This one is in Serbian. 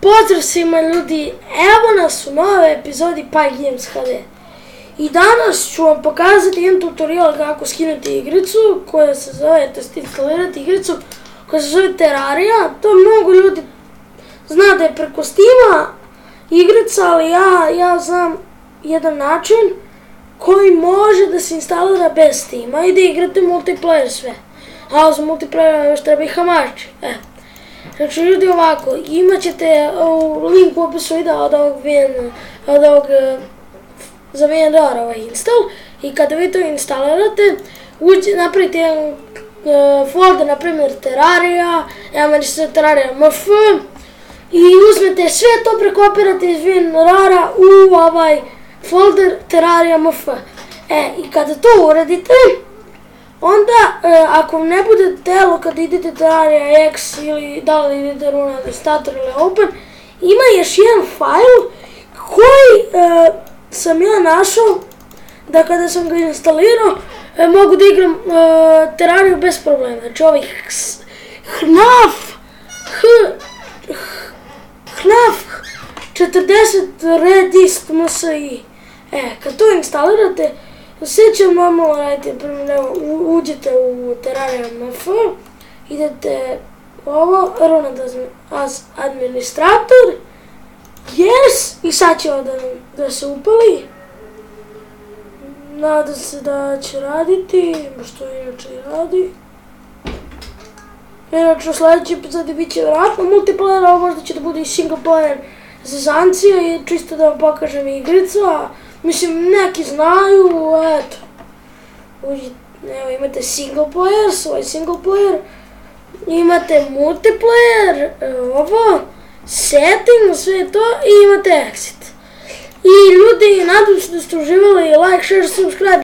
Pozdrav svima ljudi, evo nas u novoj epizodi Pike Games HD. I danas ću vam pokazati jedan tutorial kako skinuti igricu koja se zove, instalirati igricu koja se zove Terraria. To mnogo ljudi zna da je preko Steama igrica, ali ja znam jedan način koji može da se instalira bez Steama i da igrate multiplayer sve. A za multiplayer još treba i hamači. Znači ljudi ovako, imat ćete link u opisu videa od ovog za VNR ovaj install i kada vi to instalirate, napravite jedan folder, na primjer Terraria, meni se Terraria MF i uzmete sve to, prekopirate iz VNR-a u ovaj folder Terraria MF. I kada to uradite, onda, ako vam ne bude telo kad idete Terraria X ili da li idete Rune Adestator ili Open, ima još jedan fajl koji sam ja našao da kada sam ga instalirao mogu da igram Terrariju bez problema. Znači ovaj HNAF 40 Redist MSI. Kad to instalirate, sve će normalno raditi, uđete u Terraria MF, idete ovo, Rune Administrator, yes, i sad će ovo da se upali. Nadam se da će raditi, što inače i radi. Inače u sljedeći epizodi bit će vjerojatno multiplayer, a možda će da bude i single player zezancija i čisto da vam pokažem igricu, a mislim neki znaju, eto. Evo imate single player, svoj single player, imate multiplayer, ovo, setting, sve to i imate exit. I ljudi, nadam se da ste uživali, like, share, subscribe.